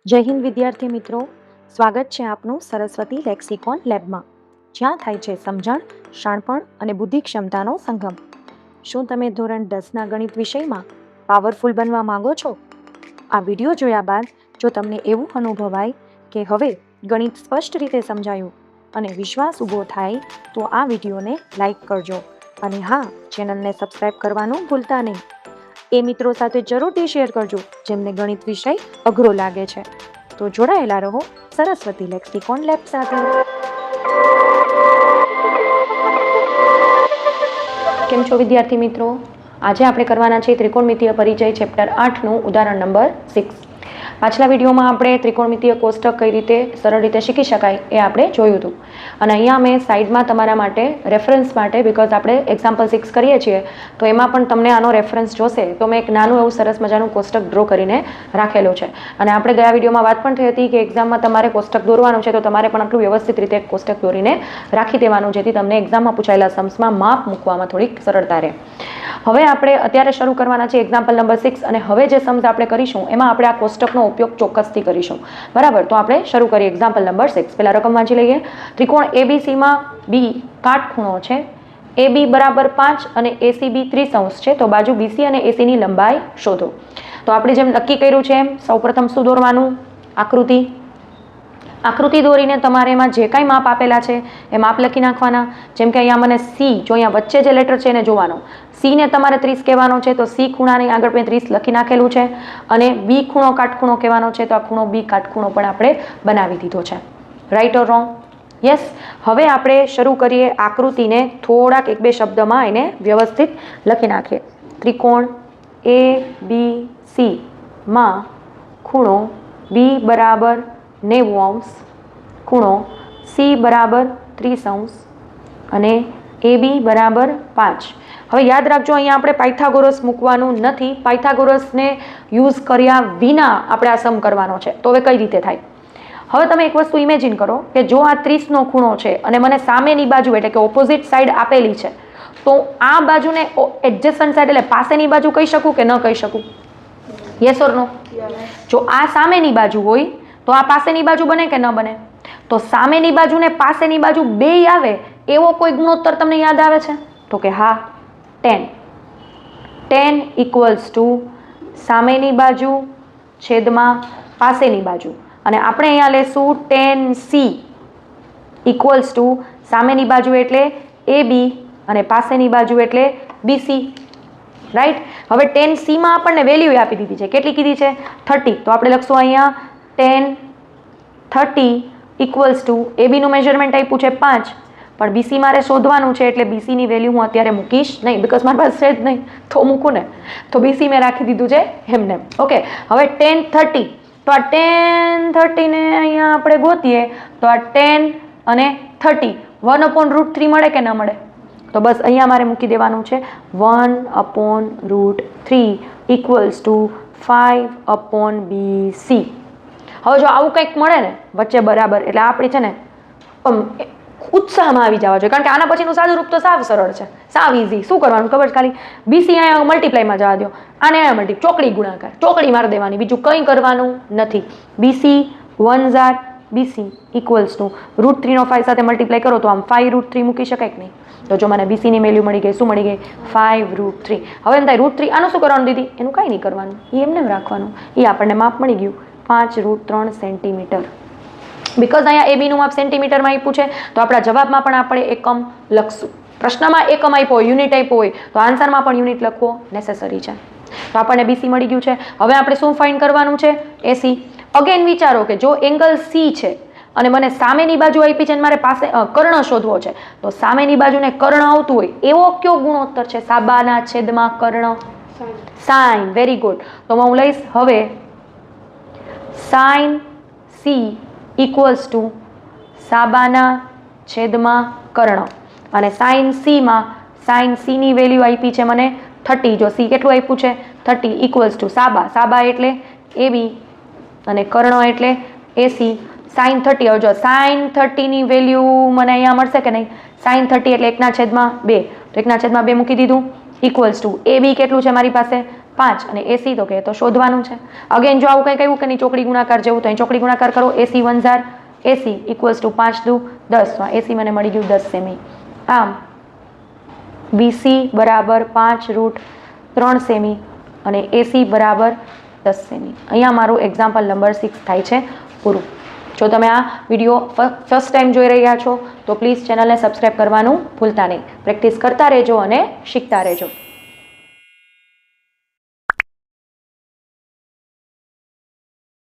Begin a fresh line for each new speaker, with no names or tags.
જય હિન્દ વિદ્યાર્થી મિત્રો, સ્વાગત છે આપનું સરસ્વતી લેક્સિકોન લેબમાં, જ્યાં થાય છે સમજણ, શાણપણ અને બુદ્ધિ ક્ષમતાનો સંગમ. શું તમે ધોરણ 10ના ગણિત વિષયમાં પાવરફુલ બનવા માંગો છો? આ વિડીયો જોયા બાદ જો તમને એવું અનુભવાય કે હવે ગણિત સ્પષ્ટ રીતે સમજાયું અને વિશ્વાસ ઊભો થાય તો આ વિડીયોને લાઈક કરજો અને હા, ચેનલને સબસ્ક્રાઈબ કરવાનું ભૂલતા નહીં. એ મિત્રો સાથે જરૂરથી શેર કરજો જેમને ગણિત વિષય અઘરો લાગે છે. તો જોડાયેલા રહો સરસ્વતી લેક્સિકોન લેબ સાથે. કેમ છો વિદ્યાર્થી મિત્રો? આજે આપણે કરવાના છે ત્રિકોણમિતીય પરિચય ચેપ્ટર 8નું ઉદાહરણ નંબર 6. પાછલા વિડીયોમાં આપણે ત્રિકોણમિતીય કોષ્ટક કઈ રીતે સરળ રીતે શીખી શકાય એ આપણે જોયું હતું. અને અહીંયા મેં સાઈડમાં તમારા માટે રેફરન્સ માટે, બિકોઝ આપણે એક્ઝામ્પલ 6 કરીએ છીએ તો એમાં પણ તમને આનો રેફરન્સ જોશે, તો મેં એક નાનું એવું સરસ મજાનું કોષ્ટક ડ્રો કરીને રાખેલું છે. અને આપણે ગયા વિડીયોમાં વાત પણ થઈ હતી કે એક્ઝામમાં તમારે કોષ્ટક દોરવાનું છે તો તમારે પણ આટલું વ્યવસ્થિત રીતે કોષ્ટક દોરીને રાખી દેવાનું, જેથી તમને એક્ઝામમાં પૂછાયેલા સમ્સમાં માપ મૂકવામાં થોડીક સરળતા રહે. હવે આપણે અત્યારે શરૂ કરવાના છે એક્ઝામ્પલ નંબર 6, અને હવે જે સમ્સ આપણે કરીશું એમાં આપણે આ કોષ્ટકનો ઉપયોગ ચોક્કસથી કરીશું. બરાબર, તો આપણે શરૂ કરીએ એક્ઝામ્પલ નંબર 6. પહેલા રકમ વાંચી લઈએ. ત્રિકોણ ABCમાં B કાટખૂણો છે. AB બરાબર 5 અને ACB 30° છે, તો બાજુ BC અને AC ની લંબાઈ શોધો. તો આપણે જેમ નક્કી કર્યું છે એમ સૌપ્રથમ શું દોરવાનું? આકૃતિ દોરીને તમારે એમાં જે કાંઈ માપ આપેલા છે એ માપ લખી નાખવાના. જેમ કે અહીંયા મને C, જો અહીંયા વચ્ચે જે લેટર છે એને જોવાનો. C ને તમારે 30 કહેવાનો છે, તો C ખૂણાની આગળ મેં 30 લખી નાખેલું છે. અને B ખૂણો કાટખૂણો કહેવાનો છે, તો આ ખૂણો B કાટખૂણો પણ આપણે બનાવી દીધો છે. Right or wrong? યસ. હવે આપણે શરૂ કરીએ આકૃતિને થોડાક 1-2 શબ્દમાં એને વ્યવસ્થિત લખી નાખીએ. ત્રિકોણ ABC માં ખૂણો B બરાબર 90°, ખૂણો C બરાબર 30° અને AB બરાબર 5. હવે યાદ રાખજો, અહીંયા આપણે પાયથાગોરસ મૂકવાનું નથી. પાયથાગોરસને યુઝ કર્યા વિના આપણે આ સમ કરવાનો છે. તો હવે કઈ રીતે થાય? હવે તમે એક વસ્તુ ઇમેજિન કરો કે જો આ 30નો ખૂણો છે અને મને સામેની બાજુ એટલે કે ઓપોઝિટ સાઈડ આપેલી છે, તો આ બાજુને એડજસન્ટ સાઈડ એટલે પાસેની બાજુ કહી શકું કે ન કહી શકું? યસ ઓર નો? જો આ સામેની બાજુ હોય તો આ પાસેની બાજુ બને કે ન બને? તો સામેની બાજુ ને પાસેની બાજુ બેય આવે એવો કોઈ ગુણોત્તર તમને યાદ આવે છે? તો કે હા, 10. 10 ઇક્વલ્સ ટુ સામેની બાજુ છેદમાં પાસેની બાજુ. અને આપણે અહીંયા લેશું 10C ઇક્વલ્સ ટુ સામેની બાજુ એટલે AB અને પાસેની બાજુ એટલે BC. રાઈટ? હવે 10C માં આપણને વેલ્યુ આપી દીધી છે. કેટલી કીધી છે? 30. તો આપણે લખશું અહીંયા 10 30 ઇક્વલ્સ ટુ ABનું મેઝરમેન્ટ આપ્યું છે 5, પણ BC મારે શોધવાનું છે એટલે BC ની વેલ્યુ હું અત્યારે મૂકીશ નહીં, બીકોઝ મારી પાસે છે જ નહીં, તો મૂકું ને. તો BC મેં રાખી દીધું છે એમને. ઓકે, હવે 10 30, તો આ 10 30 ને અહીંયા આપણે ગોતીએ તો આ 10 અને 30 1/√3 મળે કે ના મળે? તો બસ અહીંયા મારે મૂકી દેવાનું છે 1/√3 ઇક્વલ્સ ટુ 5/BC. હવે જો આવું કંઈક મળે ને વચ્ચે બરાબર, એટલે આપણી છે ને ઉત્સાહમાં આવી જવા જોઈએ, કારણ કે આના પછીનું સાદું રૂપ તો સાવ સરળ છે, સાવ ઇઝી. શું કરવાનું ખબર છે? ખાલી BC અહીંયા મલ્ટીપ્લાયમાં જવા દો, આને અહીંયા ચોકડી ગુણાકાર, ચોકડી મારી દેવાની, બીજું કંઈ કરવાનું નથી. BC 1 BC ઇક્વલ્સ ટુ √3 5 સાથે મલ્ટીપ્લાય કરો તો આમ 5√3 મૂકી શકાય કે નહીં? તો જો મને BC ની વેલ્યુ મળી ગઈ, શું મળી ગઈ? 5√3. હવે એમ થાય √3 આનું શું કરવાનું દીદી? એનું કાંઈ નહીં કરવાનું, એ એમને રાખવાનું. એ આપણને માપ મળી ગયું 5√3 સેન્ટીમીટર. બિકોઝ અહીંયા ABનું માપ સેન્ટીમીટરમાં આપ્યું છે, તો આપણા જવાબમાં પણ આપણે એકમ લખશું. પ્રશ્નમાં એકમ આપ્યો હોય, યુનિટ આપ્યો હોય, તો આન્સરમાં પણ યુનિટ લખવો નેસેસરી છે. તો આપણને BC મળી ગયું છે. હવે આપણે શું ફાઇન્ડ કરવાનું છે? AC. અગેન વિચારો કે જો એંગલ C છે અને મને સામેની બાજુ આપી છે અને મારે પાસે કર્ણ શોધવો છે, તો સામેની બાજુને કર્ણ આવતું હોય એવો કયો ગુણોત્તર છે? સાબાના છેદમાં કર્ણ, સાઇન. Very good. તો હું લઈશ હવે સાઇન C ઇક્વલ્સ ટુ સાબાના છેદમાં કર્ણ. અને સાઇન C માં સાઇન C ની વેલ્યુ આપી છે મને 30. જો C કેટલું આપ્યું છે? 30 ઇક્વલ્સ ટુ સાબા, સાબા એટલે AB અને કર્ણ એટલે AC. સાઇન 30, હવે જો સાઇન 30 ની વેલ્યુ મને અહીંયા મળશે કે નહીં? સાઇન 30 એટલે 1/2, તો 1/2 મૂકી દીધું ઇક્વલ્સ ટુ AB કેટલું છે મારી પાસે? 5 અને એસી તો કે તો શોધવાનું છે. અગેન જો આવું કંઈક આવ્યું કે નહીં ચોકડી ગુણાકાર જેવું તો અહીં ચોકડી ગુણાકાર કરો. એસી 1 * એસી ઇક્વલ્સ ટુ 5 દુ 10. તો એસી મને મળી ગયું 10 સેમી. આમ બીસી બરાબર 5√3 સેમી અને એસી બરાબર 10 સેમી. અહીંયા મારું એક્ઝામ્પલ નંબર 6 થાય છે પૂરું. જો તમે આ વિડીયો ફર્સ્ટ ટાઈમ જોઈ રહ્યા છો તો પ્લીઝ ચેનલને સબસ્ક્રાઈબ કરવાનું ભૂલતા નહીં. પ્રેક્ટિસ કરતા રહેજો અને શીખતા રહેજો.